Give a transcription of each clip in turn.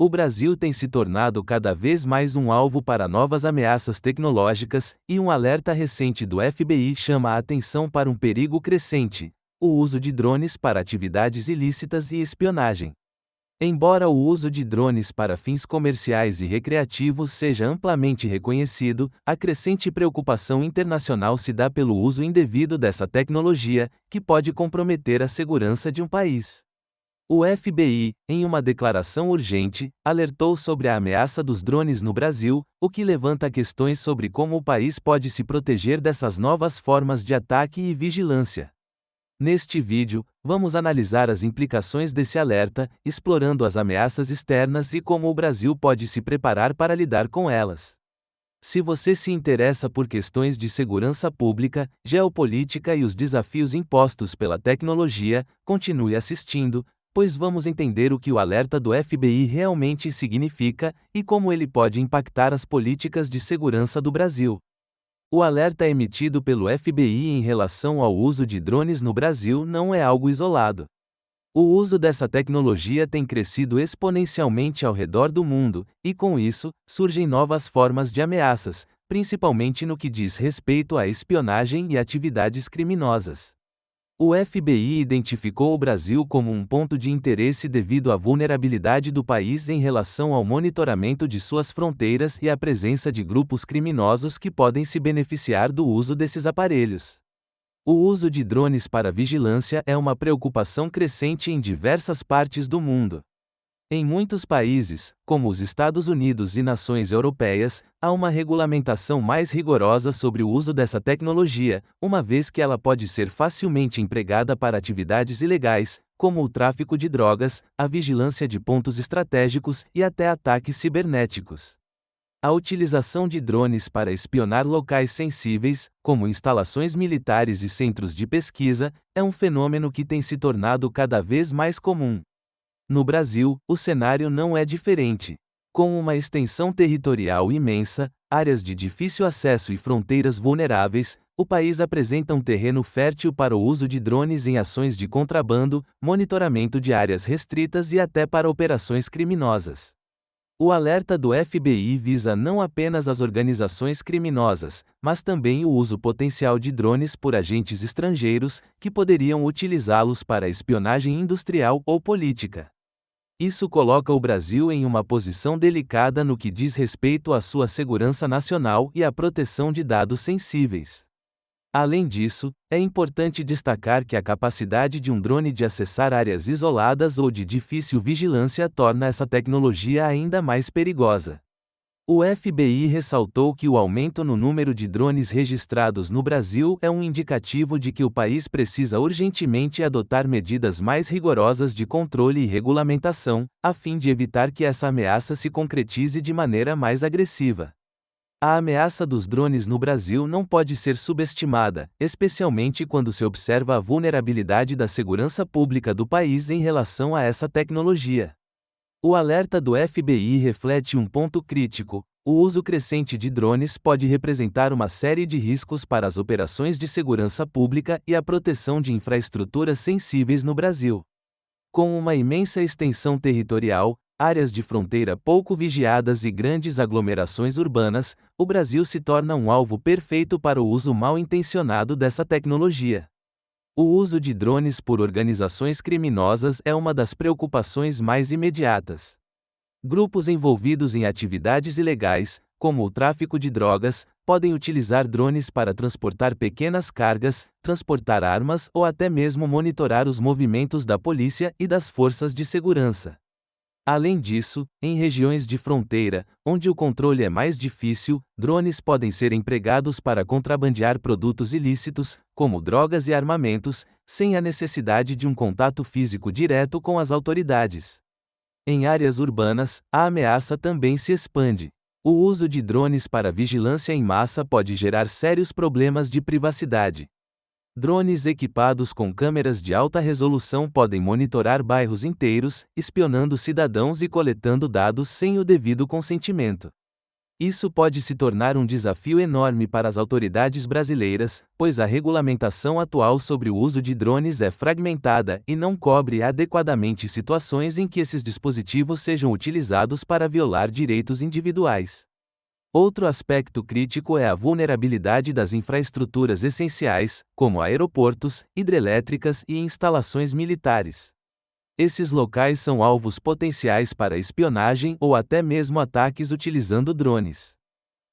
O Brasil tem se tornado cada vez mais um alvo para novas ameaças tecnológicas, e um alerta recente do FBI chama a atenção para um perigo crescente: o uso de drones para atividades ilícitas e espionagem. Embora o uso de drones para fins comerciais e recreativos seja amplamente reconhecido, a crescente preocupação internacional se dá pelo uso indevido dessa tecnologia, que pode comprometer a segurança de um país. O FBI, em uma declaração urgente, alertou sobre a ameaça dos drones no Brasil, o que levanta questões sobre como o país pode se proteger dessas novas formas de ataque e vigilância. Neste vídeo, vamos analisar as implicações desse alerta, explorando as ameaças externas e como o Brasil pode se preparar para lidar com elas. Se você se interessa por questões de segurança pública, geopolítica e os desafios impostos pela tecnologia, continue assistindo, pois vamos entender o que o alerta do FBI realmente significa e como ele pode impactar as políticas de segurança do Brasil. O alerta emitido pelo FBI em relação ao uso de drones no Brasil não é algo isolado. O uso dessa tecnologia tem crescido exponencialmente ao redor do mundo, e com isso, surgem novas formas de ameaças, principalmente no que diz respeito à espionagem e atividades criminosas. O FBI identificou o Brasil como um ponto de interesse devido à vulnerabilidade do país em relação ao monitoramento de suas fronteiras e à presença de grupos criminosos que podem se beneficiar do uso desses aparelhos. O uso de drones para vigilância é uma preocupação crescente em diversas partes do mundo. Em muitos países, como os Estados Unidos e nações europeias, há uma regulamentação mais rigorosa sobre o uso dessa tecnologia, uma vez que ela pode ser facilmente empregada para atividades ilegais, como o tráfico de drogas, a vigilância de pontos estratégicos e até ataques cibernéticos. A utilização de drones para espionar locais sensíveis, como instalações militares e centros de pesquisa, é um fenômeno que tem se tornado cada vez mais comum. No Brasil, o cenário não é diferente. Com uma extensão territorial imensa, áreas de difícil acesso e fronteiras vulneráveis, o país apresenta um terreno fértil para o uso de drones em ações de contrabando, monitoramento de áreas restritas e até para operações criminosas. O alerta do FBI visa não apenas as organizações criminosas, mas também o uso potencial de drones por agentes estrangeiros, que poderiam utilizá-los para espionagem industrial ou política. Isso coloca o Brasil em uma posição delicada no que diz respeito à sua segurança nacional e à proteção de dados sensíveis. Além disso, é importante destacar que a capacidade de um drone de acessar áreas isoladas ou de difícil vigilância torna essa tecnologia ainda mais perigosa. O FBI ressaltou que o aumento no número de drones registrados no Brasil é um indicativo de que o país precisa urgentemente adotar medidas mais rigorosas de controle e regulamentação, a fim de evitar que essa ameaça se concretize de maneira mais agressiva. A ameaça dos drones no Brasil não pode ser subestimada, especialmente quando se observa a vulnerabilidade da segurança pública do país em relação a essa tecnologia. O alerta do FBI reflete um ponto crítico: o uso crescente de drones pode representar uma série de riscos para as operações de segurança pública e a proteção de infraestruturas sensíveis no Brasil. Com uma imensa extensão territorial, áreas de fronteira pouco vigiadas e grandes aglomerações urbanas, o Brasil se torna um alvo perfeito para o uso mal intencionado dessa tecnologia. O uso de drones por organizações criminosas é uma das preocupações mais imediatas. Grupos envolvidos em atividades ilegais, como o tráfico de drogas, podem utilizar drones para transportar pequenas cargas, transportar armas ou até mesmo monitorar os movimentos da polícia e das forças de segurança. Além disso, em regiões de fronteira, onde o controle é mais difícil, drones podem ser empregados para contrabandear produtos ilícitos, como drogas e armamentos, sem a necessidade de um contato físico direto com as autoridades. Em áreas urbanas, a ameaça também se expande. O uso de drones para vigilância em massa pode gerar sérios problemas de privacidade. Drones equipados com câmeras de alta resolução podem monitorar bairros inteiros, espionando cidadãos e coletando dados sem o devido consentimento. Isso pode se tornar um desafio enorme para as autoridades brasileiras, pois a regulamentação atual sobre o uso de drones é fragmentada e não cobre adequadamente situações em que esses dispositivos sejam utilizados para violar direitos individuais. Outro aspecto crítico é a vulnerabilidade das infraestruturas essenciais, como aeroportos, hidrelétricas e instalações militares. Esses locais são alvos potenciais para espionagem ou até mesmo ataques utilizando drones.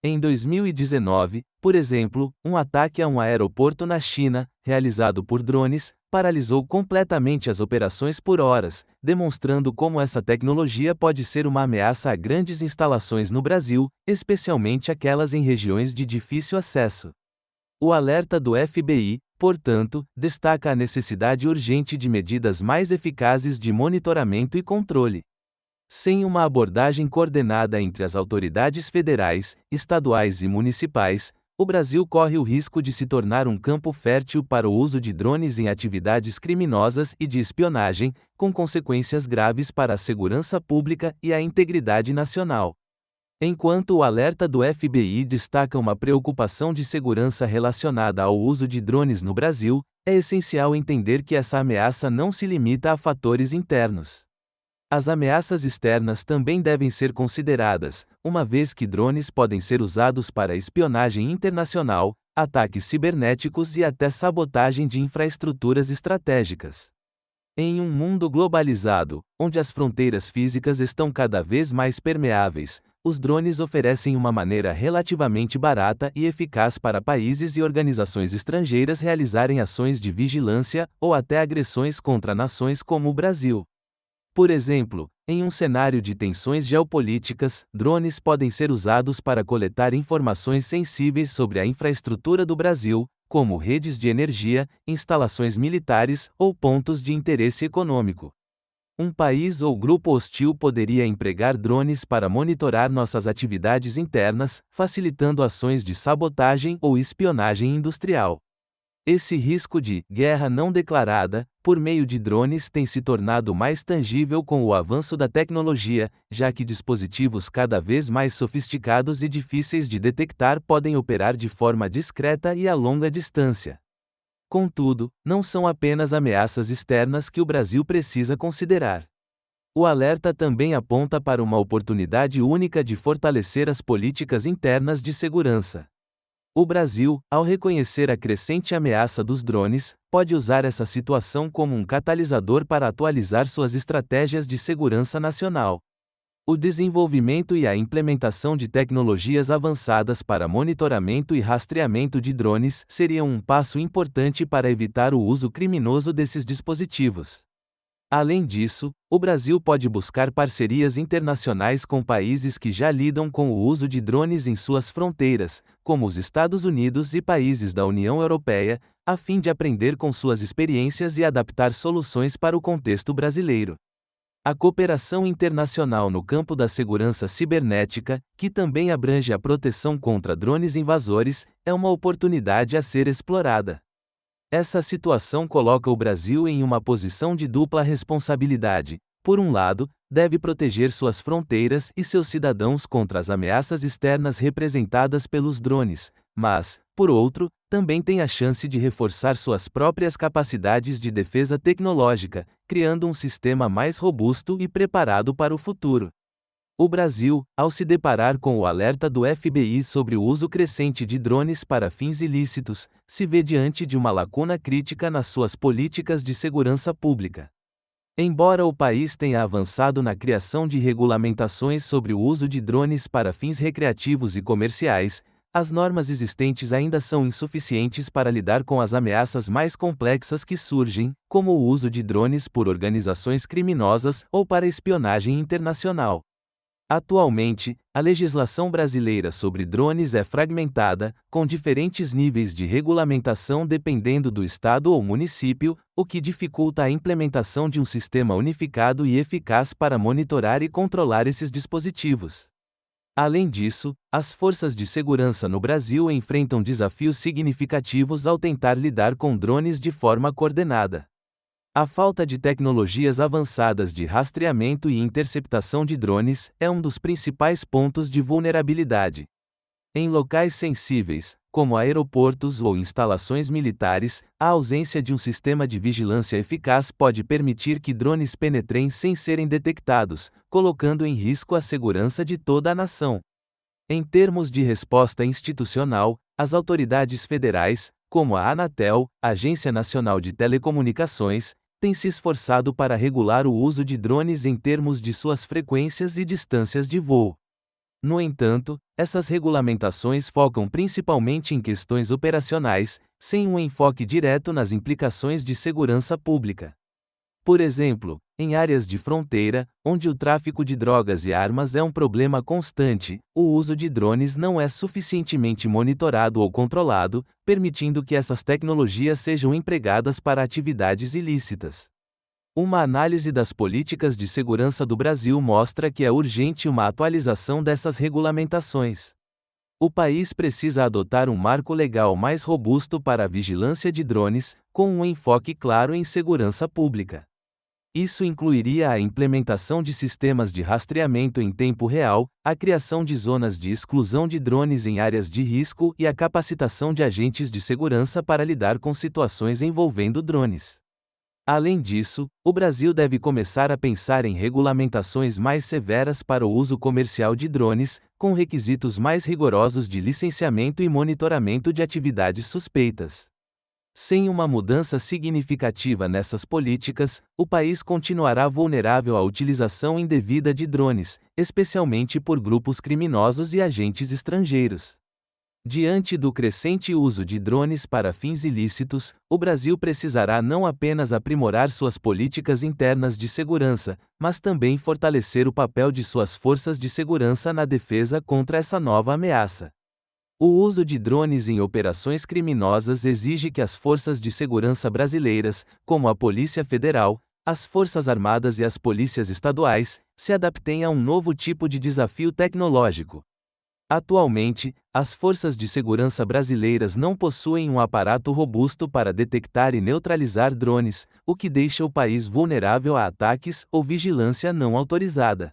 Em 2019, por exemplo, um ataque a um aeroporto na China, realizado por drones, paralisou completamente as operações por horas, demonstrando como essa tecnologia pode ser uma ameaça a grandes instalações no Brasil, especialmente aquelas em regiões de difícil acesso. O alerta do FBI, portanto, destaca a necessidade urgente de medidas mais eficazes de monitoramento e controle. Sem uma abordagem coordenada entre as autoridades federais, estaduais e municipais, o Brasil corre o risco de se tornar um campo fértil para o uso de drones em atividades criminosas e de espionagem, com consequências graves para a segurança pública e a integridade nacional. Enquanto o alerta do FBI destaca uma preocupação de segurança relacionada ao uso de drones no Brasil, é essencial entender que essa ameaça não se limita a fatores internos. As ameaças externas também devem ser consideradas, uma vez que drones podem ser usados para espionagem internacional, ataques cibernéticos e até sabotagem de infraestruturas estratégicas. Em um mundo globalizado, onde as fronteiras físicas estão cada vez mais permeáveis, os drones oferecem uma maneira relativamente barata e eficaz para países e organizações estrangeiras realizarem ações de vigilância ou até agressões contra nações como o Brasil. Por exemplo, em um cenário de tensões geopolíticas, drones podem ser usados para coletar informações sensíveis sobre a infraestrutura do Brasil, como redes de energia, instalações militares ou pontos de interesse econômico. Um país ou grupo hostil poderia empregar drones para monitorar nossas atividades internas, facilitando ações de sabotagem ou espionagem industrial. Esse risco de guerra não declarada, por meio de drones, tem se tornado mais tangível com o avanço da tecnologia, já que dispositivos cada vez mais sofisticados e difíceis de detectar podem operar de forma discreta e a longa distância. Contudo, não são apenas ameaças externas que o Brasil precisa considerar. O alerta também aponta para uma oportunidade única de fortalecer as políticas internas de segurança. O Brasil, ao reconhecer a crescente ameaça dos drones, pode usar essa situação como um catalisador para atualizar suas estratégias de segurança nacional. O desenvolvimento e a implementação de tecnologias avançadas para monitoramento e rastreamento de drones seriam um passo importante para evitar o uso criminoso desses dispositivos. Além disso, o Brasil pode buscar parcerias internacionais com países que já lidam com o uso de drones em suas fronteiras, como os Estados Unidos e países da União Europeia, a fim de aprender com suas experiências e adaptar soluções para o contexto brasileiro. A cooperação internacional no campo da segurança cibernética, que também abrange a proteção contra drones invasores, é uma oportunidade a ser explorada. Essa situação coloca o Brasil em uma posição de dupla responsabilidade. Por um lado, deve proteger suas fronteiras e seus cidadãos contra as ameaças externas representadas pelos drones, mas, por outro, também tem a chance de reforçar suas próprias capacidades de defesa tecnológica, criando um sistema mais robusto e preparado para o futuro. O Brasil, ao se deparar com o alerta do FBI sobre o uso crescente de drones para fins ilícitos, se vê diante de uma lacuna crítica nas suas políticas de segurança pública. Embora o país tenha avançado na criação de regulamentações sobre o uso de drones para fins recreativos e comerciais, as normas existentes ainda são insuficientes para lidar com as ameaças mais complexas que surgem, como o uso de drones por organizações criminosas ou para espionagem internacional. Atualmente, a legislação brasileira sobre drones é fragmentada, com diferentes níveis de regulamentação dependendo do estado ou município, o que dificulta a implementação de um sistema unificado e eficaz para monitorar e controlar esses dispositivos. Além disso, as forças de segurança no Brasil enfrentam desafios significativos ao tentar lidar com drones de forma coordenada. A falta de tecnologias avançadas de rastreamento e interceptação de drones é um dos principais pontos de vulnerabilidade. Em locais sensíveis, como aeroportos ou instalações militares, a ausência de um sistema de vigilância eficaz pode permitir que drones penetrem sem serem detectados, colocando em risco a segurança de toda a nação. Em termos de resposta institucional, as autoridades federais, como a Anatel, Agência Nacional de Telecomunicações, têm se esforçado para regular o uso de drones em termos de suas frequências e distâncias de voo. No entanto, essas regulamentações focam principalmente em questões operacionais, sem um enfoque direto nas implicações de segurança pública. Por exemplo, em áreas de fronteira, onde o tráfico de drogas e armas é um problema constante, o uso de drones não é suficientemente monitorado ou controlado, permitindo que essas tecnologias sejam empregadas para atividades ilícitas. Uma análise das políticas de segurança do Brasil mostra que é urgente uma atualização dessas regulamentações. O país precisa adotar um marco legal mais robusto para a vigilância de drones, com um enfoque claro em segurança pública. Isso incluiria a implementação de sistemas de rastreamento em tempo real, a criação de zonas de exclusão de drones em áreas de risco e a capacitação de agentes de segurança para lidar com situações envolvendo drones. Além disso, o Brasil deve começar a pensar em regulamentações mais severas para o uso comercial de drones, com requisitos mais rigorosos de licenciamento e monitoramento de atividades suspeitas. Sem uma mudança significativa nessas políticas, o país continuará vulnerável à utilização indevida de drones, especialmente por grupos criminosos e agentes estrangeiros. Diante do crescente uso de drones para fins ilícitos, o Brasil precisará não apenas aprimorar suas políticas internas de segurança, mas também fortalecer o papel de suas forças de segurança na defesa contra essa nova ameaça. O uso de drones em operações criminosas exige que as forças de segurança brasileiras, como a Polícia Federal, as Forças Armadas e as polícias estaduais, se adaptem a um novo tipo de desafio tecnológico. Atualmente, as forças de segurança brasileiras não possuem um aparato robusto para detectar e neutralizar drones, o que deixa o país vulnerável a ataques ou vigilância não autorizada.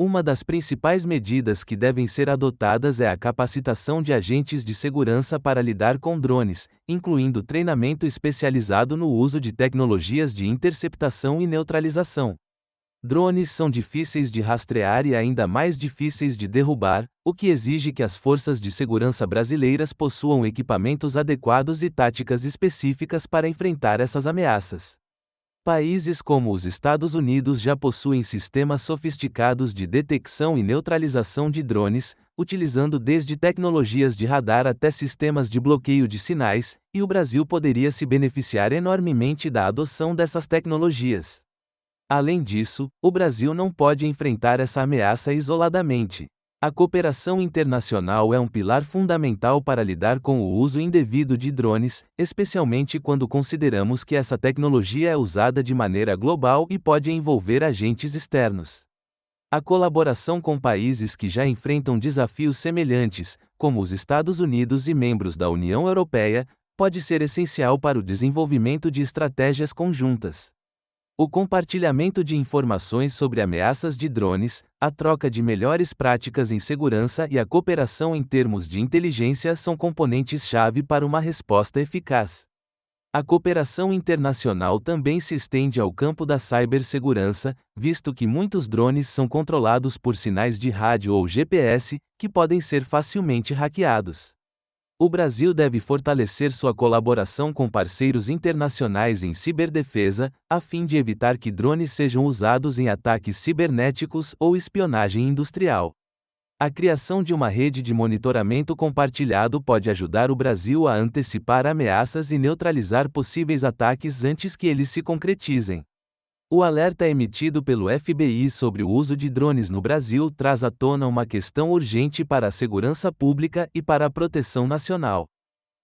Uma das principais medidas que devem ser adotadas é a capacitação de agentes de segurança para lidar com drones, incluindo treinamento especializado no uso de tecnologias de interceptação e neutralização. Drones são difíceis de rastrear e ainda mais difíceis de derrubar, o que exige que as forças de segurança brasileiras possuam equipamentos adequados e táticas específicas para enfrentar essas ameaças. Países como os Estados Unidos já possuem sistemas sofisticados de detecção e neutralização de drones, utilizando desde tecnologias de radar até sistemas de bloqueio de sinais, e o Brasil poderia se beneficiar enormemente da adoção dessas tecnologias. Além disso, o Brasil não pode enfrentar essa ameaça isoladamente. A cooperação internacional é um pilar fundamental para lidar com o uso indevido de drones, especialmente quando consideramos que essa tecnologia é usada de maneira global e pode envolver agentes externos. A colaboração com países que já enfrentam desafios semelhantes, como os Estados Unidos e membros da União Europeia, pode ser essencial para o desenvolvimento de estratégias conjuntas. O compartilhamento de informações sobre ameaças de drones, a troca de melhores práticas em segurança e a cooperação em termos de inteligência são componentes-chave para uma resposta eficaz. A cooperação internacional também se estende ao campo da cibersegurança, visto que muitos drones são controlados por sinais de rádio ou GPS, que podem ser facilmente hackeados. O Brasil deve fortalecer sua colaboração com parceiros internacionais em ciberdefesa, a fim de evitar que drones sejam usados em ataques cibernéticos ou espionagem industrial. A criação de uma rede de monitoramento compartilhado pode ajudar o Brasil a antecipar ameaças e neutralizar possíveis ataques antes que eles se concretizem. O alerta emitido pelo FBI sobre o uso de drones no Brasil traz à tona uma questão urgente para a segurança pública e para a proteção nacional.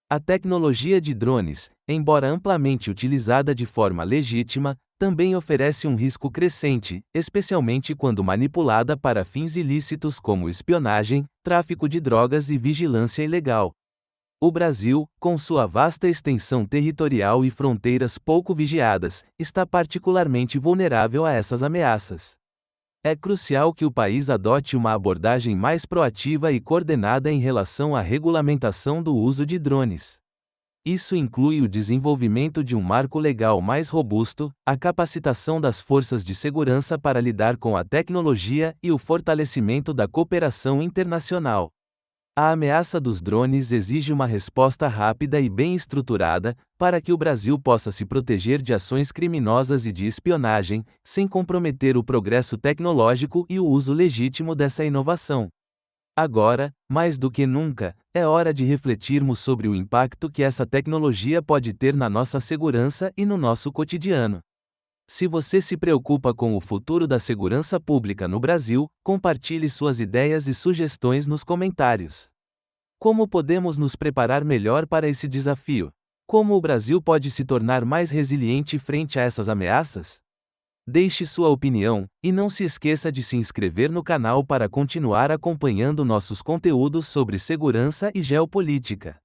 A tecnologia de drones, embora amplamente utilizada de forma legítima, também oferece um risco crescente, especialmente quando manipulada para fins ilícitos como espionagem, tráfico de drogas e vigilância ilegal. O Brasil, com sua vasta extensão territorial e fronteiras pouco vigiadas, está particularmente vulnerável a essas ameaças. É crucial que o país adote uma abordagem mais proativa e coordenada em relação à regulamentação do uso de drones. Isso inclui o desenvolvimento de um marco legal mais robusto, a capacitação das forças de segurança para lidar com a tecnologia e o fortalecimento da cooperação internacional. A ameaça dos drones exige uma resposta rápida e bem estruturada, para que o Brasil possa se proteger de ações criminosas e de espionagem, sem comprometer o progresso tecnológico e o uso legítimo dessa inovação. Agora, mais do que nunca, é hora de refletirmos sobre o impacto que essa tecnologia pode ter na nossa segurança e no nosso cotidiano. Se você se preocupa com o futuro da segurança pública no Brasil, compartilhe suas ideias e sugestões nos comentários. Como podemos nos preparar melhor para esse desafio? Como o Brasil pode se tornar mais resiliente frente a essas ameaças? Deixe sua opinião, e não se esqueça de se inscrever no canal para continuar acompanhando nossos conteúdos sobre segurança e geopolítica.